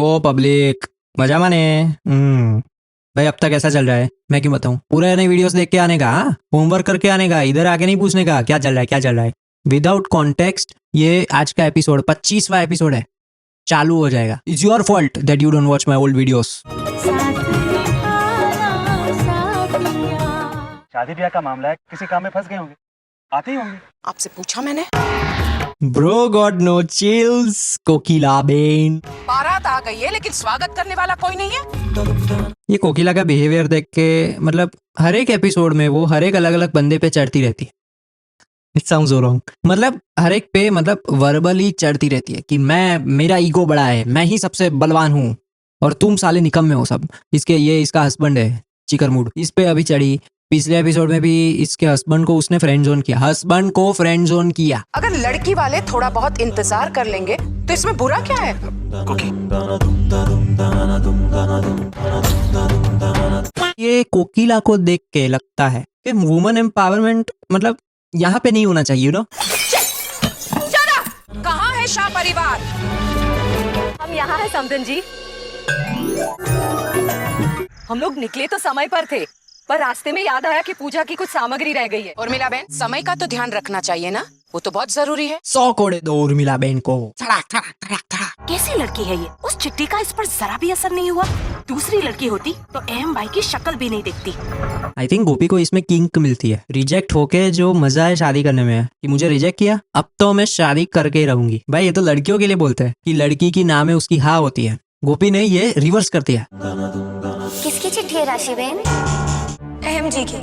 ओ public, मजा माने। भाई अब तक ऐसा चल रहा है, मैं क्यों बताऊं। पूरा नई वीडियोस देख के आने का, होमवर्क करके आने का, इधर आके नहीं पूछने का क्या चल रहा है क्या चल रहा है। विदाउट कॉन्टेक्स्ट ये आज का एपिसोड 25वां एपिसोड है, चालू हो जाएगा। It's your fault that you don't watch my old videos. शादी ब्याह का मामला है, किसी काम में फंस गए होंगे, आते ही होंगे। आपसे पूछा मैंने। ब्रो गॉट नो चिल्स, कोकिला बेन। बारात आ गई है लेकिन स्वागत करने वाला कोई नहीं है। ये कोकिला का बिहेवियर देख के मतलब हर एक एपिसोड में वो हर एक अलग अलग बंदे पे चढ़ती रहती है। इट साउंड्स सो रॉन्ग, मतलब हर एक पे मतलब वर्बली चढ़ती रहती है कि मेरा ईगो बड़ा है, मैं ही सबसे बलवान हूँ और तुम साले निकम्मे हो सब। इसका हस्बैंड है चिकरमूड, इस पे अभी चढ़ी। पिछले एपिसोड में भी इसके हस्बैंड को उसने फ्रेंड जोन किया। अगर लड़की वाले थोड़ा बहुत इंतजार कर लेंगे तो इसमें बुरा क्या है? ये कोकिला को देख के लगता है कि वुमेन एम्पावरमेंट मतलब यहाँ पे नहीं होना चाहिए ना। कहाँ है शाह परिवार? हम यहाँ है समदन जी। हम लोग निकले तो समय पर थे, पर रास्ते में याद आया कि पूजा की कुछ सामग्री रह गई है। उर्मिला बहन, समय का तो ध्यान रखना चाहिए ना, वो तो बहुत जरूरी है। 100 कोड़े दो उर्मिला बहन को। कैसी लड़की है ये? उस चिट्ठी का इस पर जरा भी असर नहीं हुआ। दूसरी लड़की होती तो अहम भाई की शक्ल भी नहीं दिखती। आई थिंक गोपी को इसमें किंक मिलती है। रिजेक्ट होके जो मजा है शादी करने में है कि मुझे रिजेक्ट किया, अब तो मैं शादी करके ही रहूंगी। भाई ये तो लड़कियों के लिए बोलते हैं कि लड़की की नाम है उसकी हाँ होती है। गोपी ने ये रिवर्स कर दिया। किसकी चिट्ठी है राशि बहन? अहम जी की,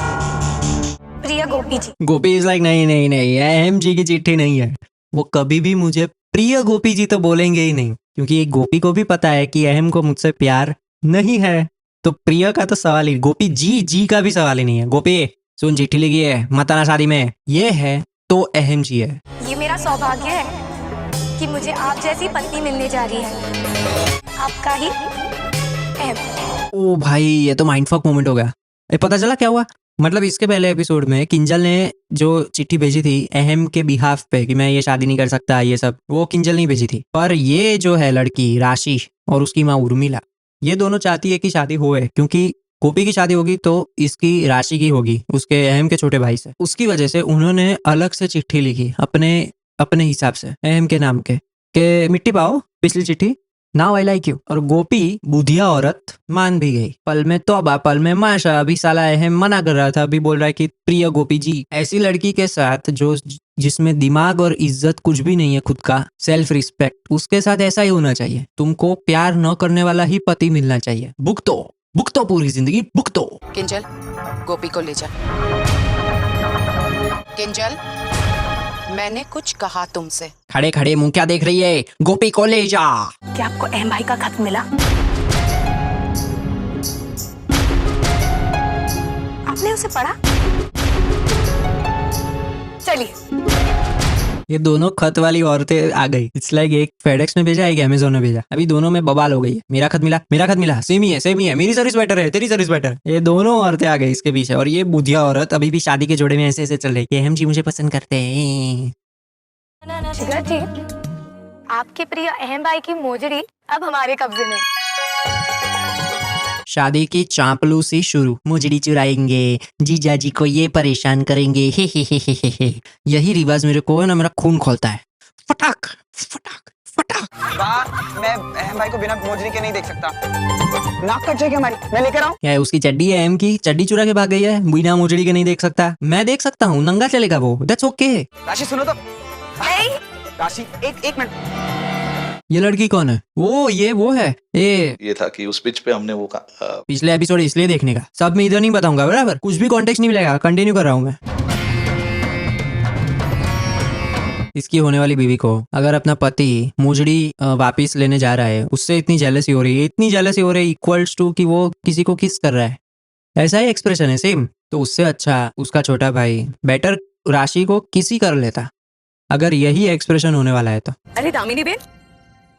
प्रिया गोपी जी। गोपी इज लाइक नहीं अहम जी की चिट्ठी नहीं है। वो कभी भी मुझे प्रिय गोपी जी तो बोलेंगे ही नहीं, क्योंकि गोपी को भी पता है कि अहम को मुझसे प्यार नहीं है, तो प्रिय का तो सवाल ही, गोपी जी का भी सवाल ही नहीं है। गोपी सुन, चिट्ठी लिखी है, मत आना शादी में। ये है तो अहम जी है। ये मेरा सौभाग्य है कि मुझे आप जैसी पत्नी मिलने जा रही है। आपका ही अहम। ओ भाई ये तो माइंडफक मोमेंट हो गया। पता चला क्या हुआ? मतलब इसके पहले एपिसोड में किंजल ने जो चिट्ठी भेजी थी अहम के बिहाफ पे कि मैं ये शादी नहीं कर सकता, ये सब वो किंजल नहीं भेजी थी। पर ये जो है लड़की राशि और उसकी माँ उर्मिला, ये दोनों चाहती है कि शादी होए, क्योंकि गोपी की शादी होगी तो इसकी राशि की होगी उसके अहम के छोटे भाई से। उसकी वजह से उन्होंने अलग से चिट्ठी लिखी अपने हिसाब से अहम के नाम के मिट्टी पाओ पिछली चिट्ठी, नाउ आई लाइक यू। और गोपी बुधिया औरत मान भी गई। पल में तौबा पल में माशा। अभी साला अहम मना कर रहा था, अभी बोल रहा है कि प्रिय गोपी जी। ऐसी लड़की के साथ जिसमें दिमाग और इज्जत कुछ भी नहीं है, खुद का सेल्फ रिस्पेक्ट, उसके साथ ऐसा ही होना चाहिए। तुमको प्यार न करने वाला ही पति मिलना चाहिए। भुगतो पूरी जिंदगी भुगतो। किंजल, गोपी को ले जा। किंजल, मैंने कुछ कहा तुमसे। खड़े खड़े मुंह क्या देख रही है? गोपी को ले जा। क्या आपको अहम भाई का खत मिला? आपने उसे पढ़ा? चलिए। ये दोनों खत वाली औरतें आ गई। इट्स लाइक एक फेडेक्स में भेजा, एक अमेजोन में भेजा। अभी दोनों में बवाल हो गई है। मेरा खत मिला, सेम ही है। मेरी सर्विस बेटर है, तेरी सर्विस बेटर। ये दोनों औरतें आ गई इसके पीछे। और ये बुधिया औरत अभी भी शादी के जोड़े में ऐसे चल रही है। अहम जी मुझे पसंद करते हैं। जिगर जी, आपके प्रिय अहम भाई की मोजड़ी अब हमारे कब्जे में। शादी की चांपलूसी शुरू। मुजड़ी चुराएंगे, जीजा जी को ये परेशान करेंगे, हे। यही रिवाज मेरे को ना मेरा खून खोलता है। फटाक। मैं अहम भाई को बिना मोजरी के नहीं देख सकता। नाक कट जाएगी हमारी, मैं लेकर आऊं। क्या है उसकी चड्डी है, अहम की चड्डी चुरा के भाग गई है, बिना मोजड़ी के नहीं देख सकता। मैं देख सकता हूँ, नंगा चलेगा वो, दैट्स ओके। राशि सुनो तो। राशि एक मिनट। ये लड़की कौन है? वो है ये था कि उस पिच पे हमने वो पिछले एपिसोड इसलिए देखने का, सब मैं इधर नहीं बताऊंगा, बराबर? कुछ भी कॉन्टेक्स्ट नहीं मिलेगा, कंटिन्यू कर रहा हूँ मैं। इसकी होने वाली बीवी को अगर अपना पति मोजड़ी वापिस लेने जा रहा है, उससे इतनी जेलसी हो रही है इक्वल्स टू कि वो किसी को किस कर रहा है, ऐसा ही एक्सप्रेशन है सेम। तो उससे अच्छा उसका छोटा भाई बेटर राशि को किसी कर लेता, अगर यही एक्सप्रेशन होने वाला है तो। अरे दामिनी बेन,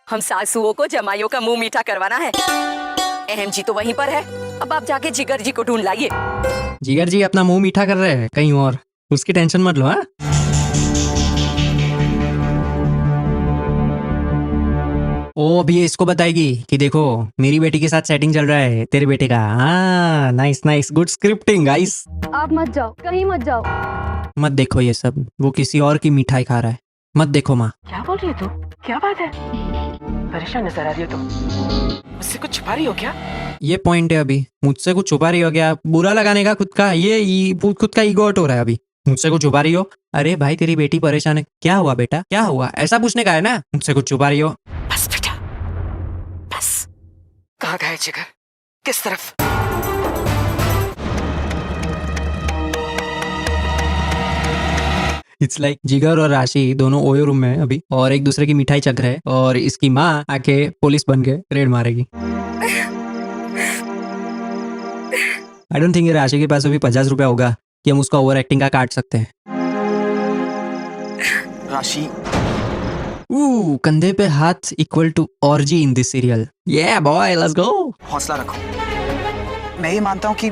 हम सासुओं को जमाइयों का मुंह मीठा करवाना है। अहम जी तो वहीं पर है, अब आप जाके जिगर जी को ढूंढ लाइए। जिगर जी अपना मुंह मीठा कर रहे हैं कहीं और, उसकी टेंशन मत लो। हाँ ओ अभी ये इसको बताएगी कि देखो मेरी बेटी के साथ सेटिंग चल रहा है तेरे बेटे का। हाँ nice nice, good scripting guys. आप मत जाओ, कहीं मत जाओ। मत देखो ये सब, वो किसी और की मिठाई खा रहा है। मत देखो माँ। क्या बोल रही है तू? क्या बात है? परेशान नजर आ रही हो तुम। मुझसे कुछ छुपा रही हो क्या? ये पॉइंट है अभी, मुझसे कुछ छुपा रही हो क्या? बुरा लगाने का खुद का खुद का ईगो हर्ट हो रहा है अभी। मुझसे कुछ छुपा रही हो? अरे भाई तेरी बेटी परेशान है, क्या हुआ बेटा क्या हुआ, ऐसा पूछने का है ना। मुझसे कुछ छुपा रही हो? बस बेटा बस। कहाँ गए जिगर? किस तरफ? इट्स लाइक जिगर और राशि दोनों ओयो रूम में है अभी और एक दूसरे की मिठाई चख रहे हैं और इसकी माँ आके पुलिस बन के रेड मारेगी। आई डोंट थिंक ये राशि के पास अभी 50 रुपया होगा कि हम उसका ओवर एक्टिंग का काट सकते हैं। राशि कंधे पे हाथ इक्वल टू ऑर्जी इन दिस सीरियल। ये बॉय लेट्स गो। हौसला रखो। मैं ये मानता हूँ कि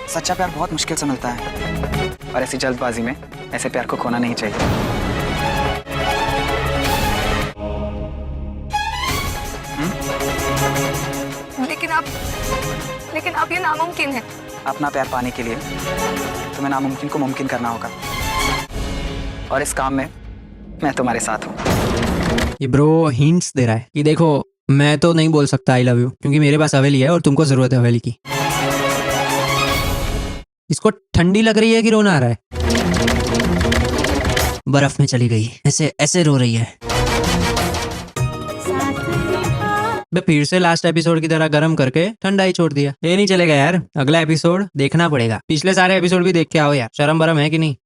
सच्चा प्यार बहुत मुश्किल से मिलता है और ऐसी जल्दबाजी में ऐसे प्यार को खोना नहीं चाहिए। लेकिन अब ये नामुमकिन है। अपना प्यार पाने के लिए तुम्हें नामुमकिन को मुमकिन करना होगा और इस काम में मैं तुम्हारे साथ हूँ। ये ब्रो हिंट्स दे रहा है कि देखो मैं तो नहीं बोल सकता आई लव यू क्योंकि मेरे पास हवेली है और तुमको जरूरत है हवेली की। इसको ठंडी लग रही है कि रोना आ रहा है? बर्फ में चली गई, ऐसे ऐसे रो रही है। बे फिर से लास्ट एपिसोड की तरह गर्म करके ठंडा ही छोड़ दिया। ये नहीं चलेगा यार, अगला एपिसोड देखना पड़ेगा। पिछले सारे एपिसोड भी देख के आओ यार, शर्म बरम है कि नहीं?